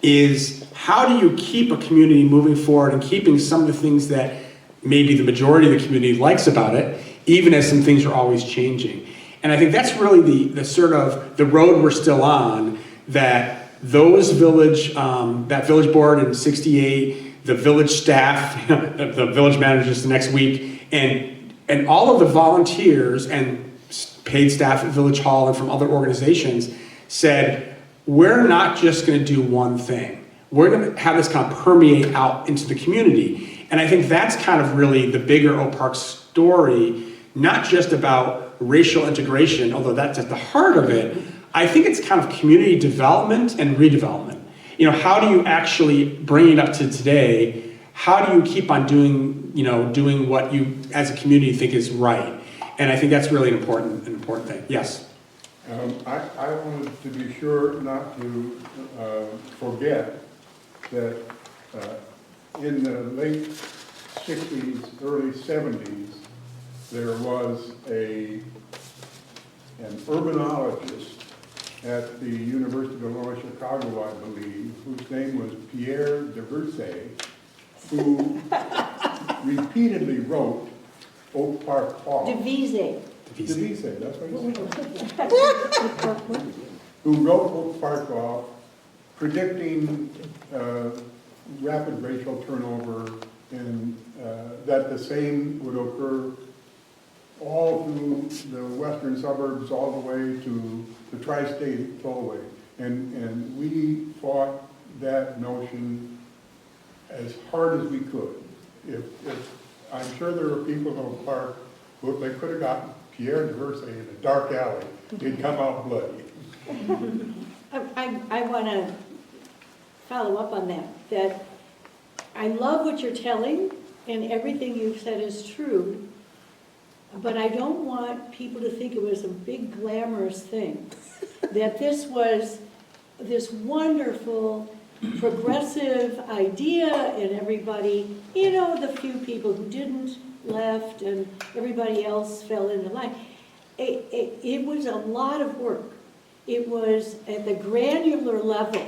S3: is how do you keep a community moving forward and keeping some of the things that maybe the majority of the community likes about it, even as some things are always changing. And I think that's really the sort of the road we're still on, that those that village board in 68, the village staff, the village managers the next week, and all of the volunteers and paid staff at Village Hall and from other organizations said, we're not just going to do one thing. We're going to have this kind of permeate out into the community. And I think that's kind of really the bigger Oak Park story, not just about racial integration, although that's at the heart of it. I think it's kind of community development and redevelopment. How do you actually bring it up to today? How do you keep on doing what you as a community think is right? And I think that's really an important thing. Yes?
S4: I wanted to be sure not to forget that in the late 60s, early 70s, there was an urbanologist at the University of Illinois Chicago, I believe, whose name was Pierre Deverse, who repeatedly wrote Oak Park Hall.
S2: Devise,
S4: that's what he said. Who wrote Oak Park Hall, predicting rapid racial turnover, and that the same would occur all through the western suburbs, all the way to the tri-state tollway. And we fought that notion as hard as we could. If I'm sure there were people in Oak Park who, if they could have gotten Pierre Deverse in a dark alley, he'd come out bloody.
S2: I want to follow up on that I love what you're telling, and everything you've said is true. but I don't want people to think it was a big glamorous thing. That this was this wonderful progressive idea, and everybody, you know, the few people who didn't left and everybody else fell into line. It was a lot of work. It was at the granular level,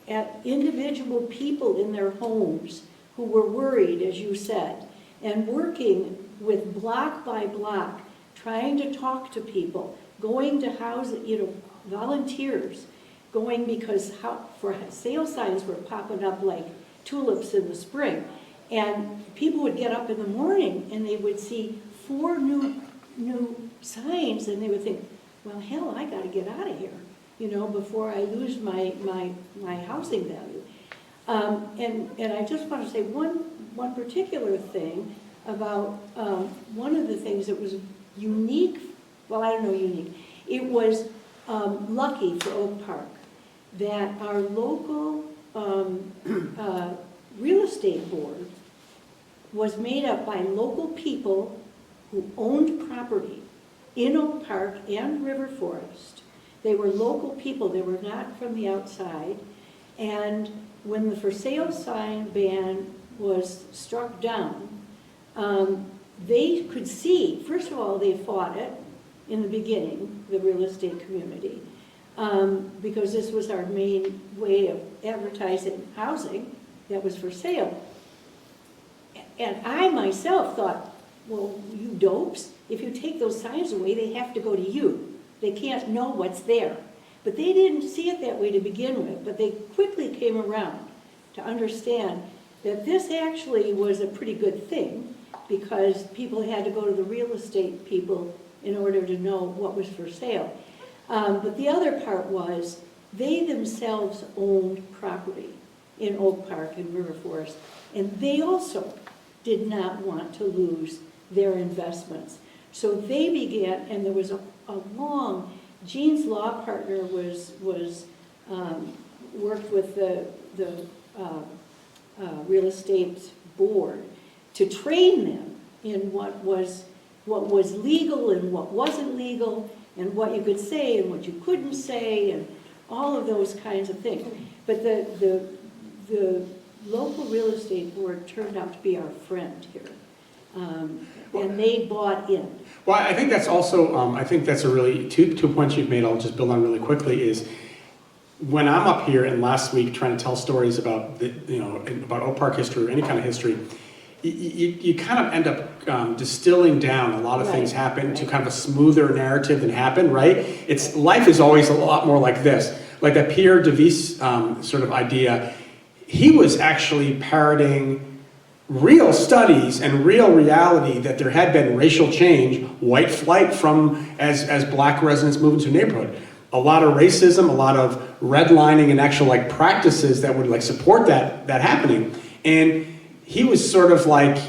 S2: at individual people in their homes who were worried, as you said, and working with block by block, trying to talk to people, going to houses, you know, volunteers, going because for sale signs were popping up like tulips in the spring. And people would get up in the morning and they would see 4 new signs, and they would think, well, hell, I got to get out of here, you know, before I lose my housing value. And I just want to say one particular thing about one of the things that was unique, well, I don't know unique, it was lucky for Oak Park that our local real estate board was made up by local people who owned property in Oak Park and River Forest. They were local people, they were not from the outside. And when the for sale sign ban was struck down, they could see, first of all, they fought it in the beginning, the real estate community, because this was our main way of advertising housing that was for sale. And I myself thought, well, you dopes, if you take those signs away, they have to go to you. They can't know what's there. But they didn't see it that way to begin with, but they quickly came around to understand that this actually was a pretty good thing, because people had to go to the real estate people in order to know what was for sale. But the other part was they themselves owned property in Oak Park and River Forest, and they also did not want to lose their investments. So they began, and there was a long, Jean's law partner was worked with the real estate board to train them in what was legal and what wasn't legal, and what you could say and what you couldn't say, and all of those kinds of things. But the local real estate board turned out to be our friend here, and they bought in.
S3: Well, I think that's also, I think that's a really, two points you've made, I'll just build on really quickly, is when I'm up here and last week trying to tell stories about, about Oak Park history or any kind of history, you kind of end up distilling down a lot of things happen to kind of a smoother narrative than happened, right? Life is always a lot more like this. Like that Pierre Devis sort of idea, he was actually parroting real studies and real reality that there had been racial change, white flight from as black residents moved into a neighborhood. A lot of racism, a lot of redlining and actual like practices that would like support that happening. And he was sort of like,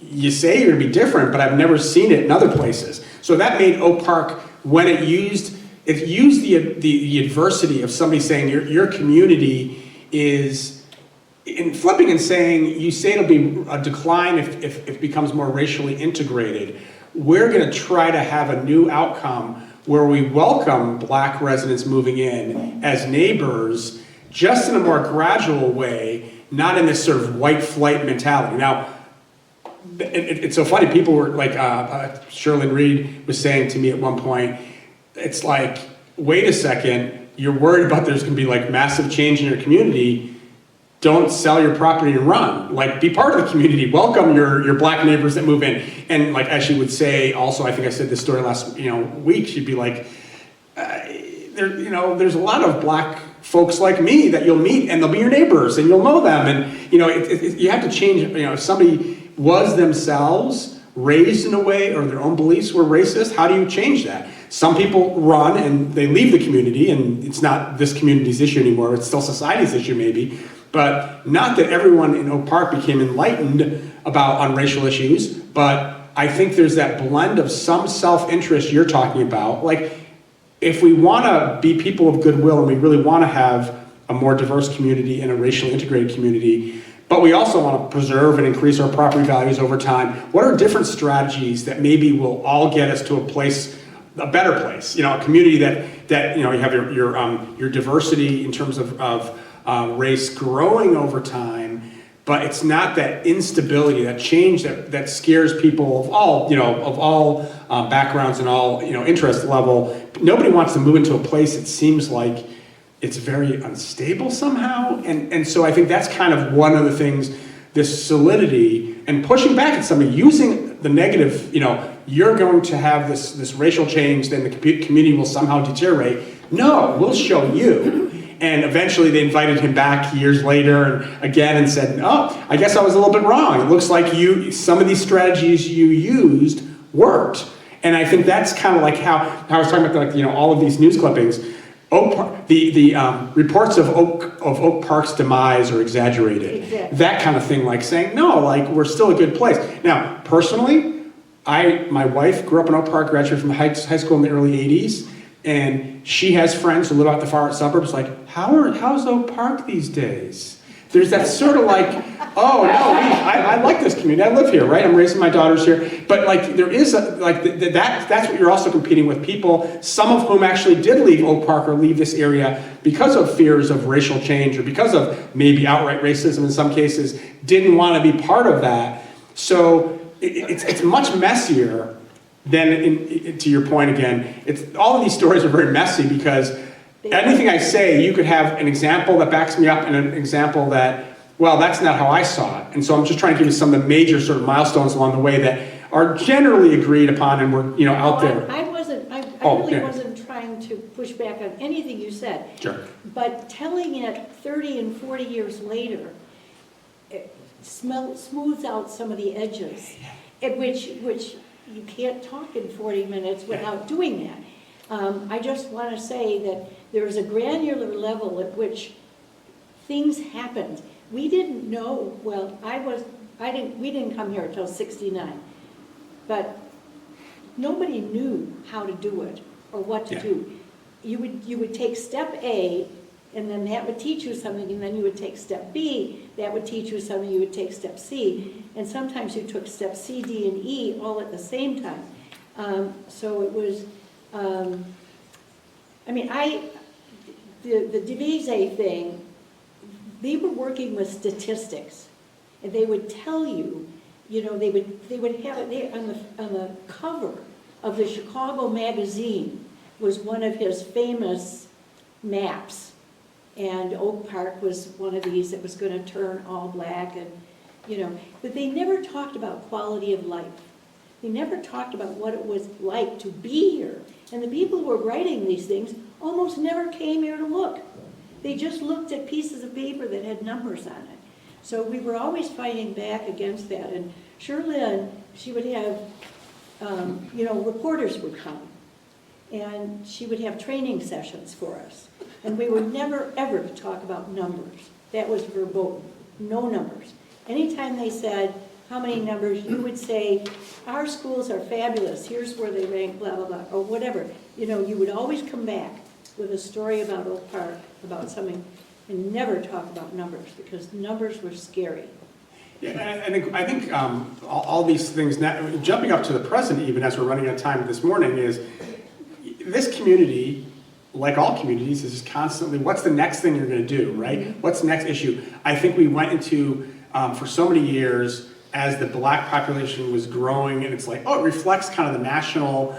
S3: you say you're gonna be different, but I've never seen it in other places. So that made Oak Park, when it used the adversity of somebody saying your community is, in flipping and saying, you say it'll be a decline if it becomes more racially integrated. We're gonna try to have a new outcome where we welcome black residents moving in as neighbors, just in a more gradual way, not in this sort of white flight mentality. Now, it's so funny, people were like, Sherlyn Reed was saying to me at one point, it's like, wait a second, you're worried about there's gonna be like massive change in your community, don't sell your property and run. Like, be part of the community, welcome your black neighbors that move in. And like, as she would say, also, I think I said this story last week, she'd be like, there's a lot of black folks like me that you'll meet, and they'll be your neighbors, and you'll know them. And you have to change, if somebody was themselves raised in a way, or their own beliefs were racist, how do you change that? Some people run and they leave the community, and it's not this community's issue anymore, it's still society's issue maybe. But not that everyone in Oak Park became enlightened on racial issues, but I think there's that blend of some self-interest you're talking about. Like, if we want to be people of goodwill and we really want to have a more diverse community and a racially integrated community, but we also want to preserve and increase our property values over time. What are different strategies that maybe will all get us to a place, a better place? You know, a community that you know, you have your diversity in terms of race growing over time, but it's not that instability, that change that scares people of all backgrounds and all, you know, interest level. Nobody wants to move into a place that seems like it's very unstable somehow. And so I think that's kind of one of the things, this solidity and pushing back at somebody, using the negative, you know, you're going to have this racial change, then the community will somehow deteriorate. No, we'll show you. And eventually they invited him back years later and again and said, oh, I guess I was a little bit wrong. It looks like some of these strategies you used worked. And I think that's kind of like how I was talking about, like, you know, all of these news clippings. The reports of Oak Park's demise are exaggerated.
S2: Exactly.
S3: That kind of thing, like saying, no, like, we're still a good place. Now, personally, my wife grew up in Oak Park, graduated from the high school in the early 80s, and she has friends who live out the far out suburbs, like, how's Oak Park these days? There's that sort of like, oh, no, I like this community, I live here, right? I'm raising my daughters here. But like, there is that's what you're also competing with, people, some of whom actually did leave Oak Park or leave this area because of fears of racial change or because of maybe outright racism in some cases, didn't want to be part of that. So it's much messier than, to your point again, all of these stories are very messy because anything I say, you could have an example that backs me up and an example that, well, that's not how I saw it. And so I'm just trying to give you some of the major sort of milestones along the way that are generally agreed upon and were, you know, out there.
S2: I really wasn't trying to push back on anything you said.
S3: Sure.
S2: But telling it 30 and 40 years later, it smooths out some of the edges, at which you can't talk in 40 minutes without doing that. I just want to say that there is a granular level at which things happened. We didn't know, well, we didn't come here until 69, but nobody knew how to do it or what to do. You would take step A, and then that would teach you something, and then you would take step B, that would teach you something, you would take step C, and sometimes you took step C, D, and E all at the same time. So it was, the Devise thing, they were working with statistics, and they would tell you, you know, they would have it there on the cover of the Chicago magazine was one of his famous maps, and Oak Park was one of these that was going to turn all black, and you know, but they never talked about quality of life. They never talked about what it was like to be here. And the people who were writing these things almost never came here to look. They just looked at pieces of paper that had numbers on it. So we were always fighting back against that. And Sherlyn, she would have, reporters would come. And she would have training sessions for us. And we would never, ever talk about numbers. That was verboten. No numbers. Anytime they said, how many numbers, you would say, our schools are fabulous, here's where they rank, blah, blah, blah, or whatever. You know, you would always come back with a story about Oak Park, about something, and never talk about numbers, because numbers were scary.
S3: Yeah, I think all these things, now, jumping up to the present even as we're running out of time this morning, is this community, like all communities, is constantly, what's the next thing you're going to do, right? Mm-hmm. What's the next issue? I think we went into, for so many years, as the black population was growing, and it's like, oh, it reflects kind of the national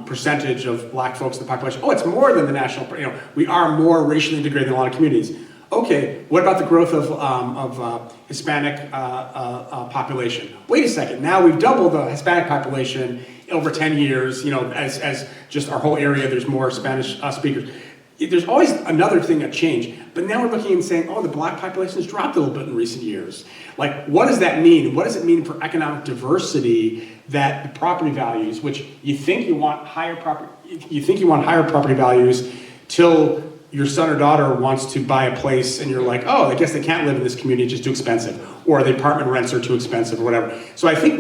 S3: percentage of black folks in the population. Oh, it's more than the national, you know, we are more racially integrated than a lot of communities. Okay, what about the growth of Hispanic population? Wait a second, now we've doubled the Hispanic population over 10 years, you know, as just our whole area, there's more Spanish speakers. There's always another thing, a change. But now we're looking and saying, oh, the black population has dropped a little bit in recent years. Like, what does that mean? What does it mean for economic diversity that the property values, which you think you want higher property values till your son or daughter wants to buy a place and you're like, oh, I guess they can't live in this community, it's just too expensive. Or the apartment rents are too expensive or whatever. So I think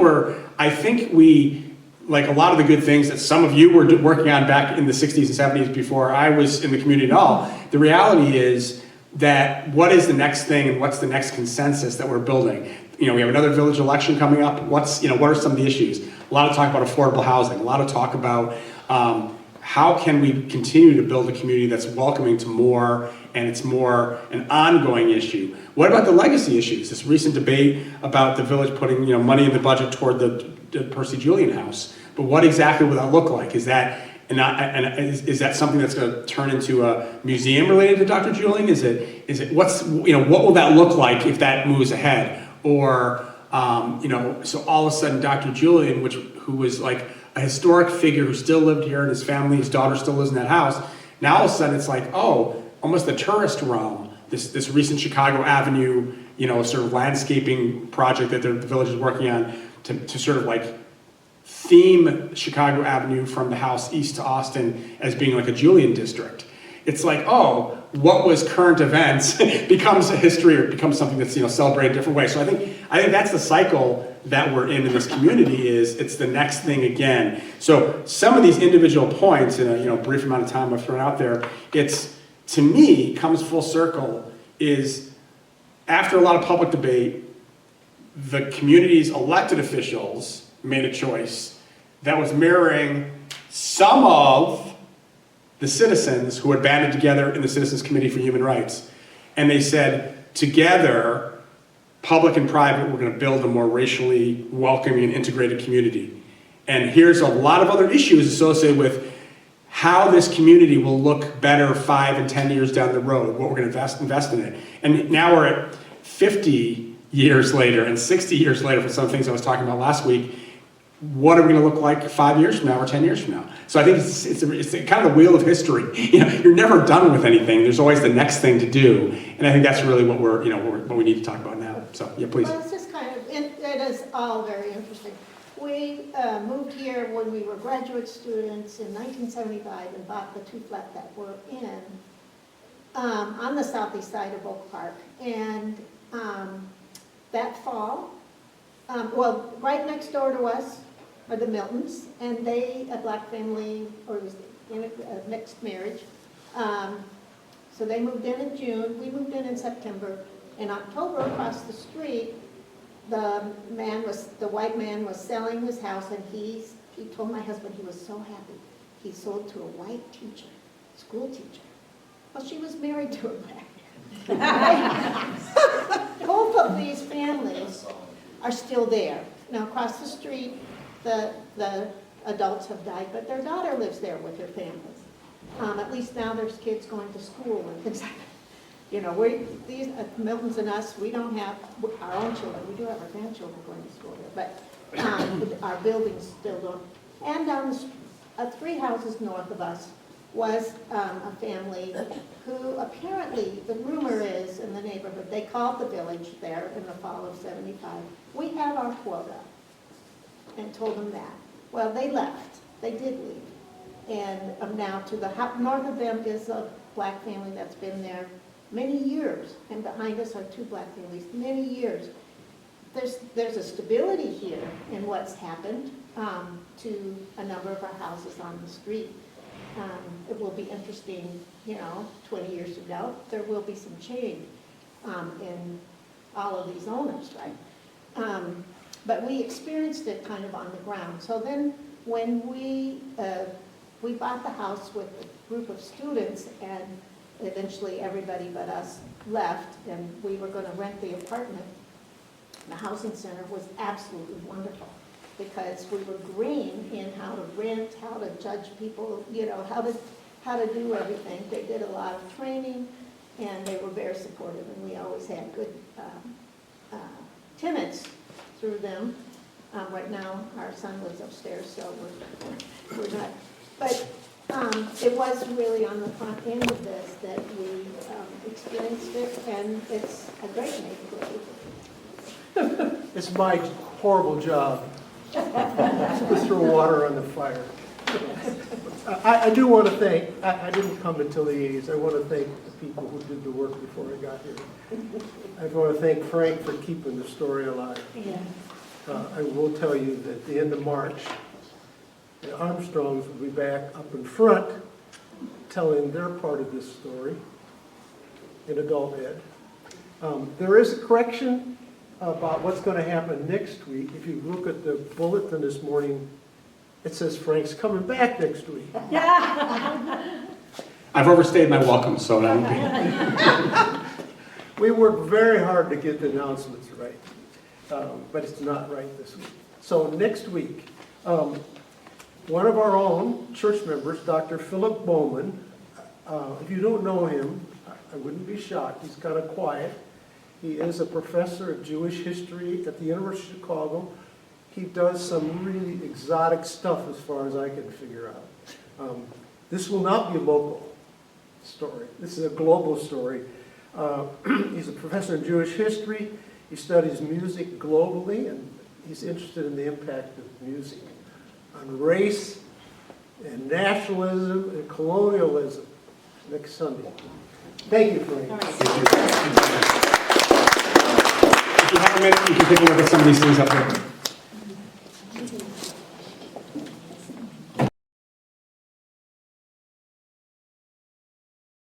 S3: we, like a lot of the good things that some of you were working on back in the 60s and 70s before I was in the community at all, the reality is that what is the next thing and what's the next consensus that we're building. We have another village election coming up. What are some of the issues? A lot of talk about affordable housing, a lot of talk about how can we continue to build a community that's welcoming to more, and it's more an ongoing issue. What about the legacy issues? This recent debate about the village putting money in the budget toward the Percy Julian house. But what exactly will that look like? Is that is that something that's going to turn into a museum related to Dr. Julian? Is it what will that look like if that moves ahead? Or so all of a sudden Dr. Julian, who was like a historic figure who still lived here, and his family, his daughter still lives in that house. Now all of a sudden it's like, oh, almost the tourist realm. This recent Chicago Avenue, sort of landscaping project that the village is working on to sort of like theme Chicago Avenue from the house east to Austin as being like a Julian district. It's like, oh, what was current events becomes a history, or becomes something that's celebrated a different way. So I think that's the cycle that we're in this community. Is it's the next thing again. So some of these individual points in a brief amount of time I've thrown out there, it's to me comes full circle. Is after a lot of public debate, the community's elected officials made a choice that was mirroring some of the citizens who had banded together in the Citizens Committee for Human Rights. And they said, together, public and private, we're going to build a more racially welcoming and integrated community. And here's a lot of other issues associated with how this community will look better 5 and 10 years down the road, what we're going to invest in it. And now we're at 50 years later and 60 years later for some things I was talking about last week. What are we going to look like 5 years from now or 10 years from now? So I think it's kind of the wheel of history. You're never done with anything. There's always the next thing to do, and I think that's really what what we need to talk about now. So yeah, please.
S5: Well, it's just it is all very interesting. We moved here when we were graduate students in 1975 and bought the 2 flat that we're in on the southeast side of Oak Park. And that fall, right next door to us are the Miltons, and they, a black family, or it was in a mixed marriage. So they moved in June, we moved in September. In October, across the street, the white man was selling his house, and he told my husband he was so happy. He sold to a white teacher, school teacher. Well, she was married to a black man. Both of these families are still there. Now, across the street, the adults have died, but their daughter lives there with her families. At least now there's kids going to school and things like that. These Miltons and us, we don't have our own children. We do have our grandchildren going to school there, but our buildings still don't. And down 3 houses north of us was a family who apparently, the rumor is in the neighborhood, they called the village there in the fall of '75. We have our quota, and told them that. Well, they left. They did leave. And now to the north of them is a black family that's been there many years, and behind us are 2 black families, many years. There's a stability here in what's happened to a number of our houses on the street. It will be interesting, 20 years from now, there will be some change in all of these owners, right? But we experienced it kind of on the ground. So then when we bought the house with a group of students, and eventually everybody but us left, and we were going to rent the apartment, the housing center was absolutely wonderful, because we were green in how to rent, how to judge people, how to do everything. They did a lot of training, and they were very supportive, and we always had good tenants through them. Right now, our son lives upstairs, so we're not. But it was really on the front end of this that we experienced it, and it's a great neighborhood.
S1: It's my horrible job to throw water on the fire. I do want to thank, I didn't come until the 80s, I want to thank the people who did the work before I got here. I want to thank Frank for keeping the story alive.
S2: Yeah.
S1: I will tell you that at the end of March, the Armstrongs will be back up in front telling their part of this story. in adult ed. There is a correction about what's going to happen next week. If you look at the bulletin this morning, it says Frank's coming back next week.
S3: I've overstayed my welcome, so that
S1: We worked very hard to get the announcements right, but it's not right this week. So next week, one of our own church members, Dr. Philip Bowman, if you don't know him, I wouldn't be shocked. He's kind of quiet. He is a professor of Jewish history at the University of Chicago. He does some really exotic stuff as far as I can figure out. This will not be a local story. This is a global story. He's a professor of Jewish history. He studies music globally, and he's interested in the impact of music on race and nationalism and colonialism next Sunday. Thank you, Frank.
S2: All right.
S3: if you have a minute, you can take a look at some of these things up there.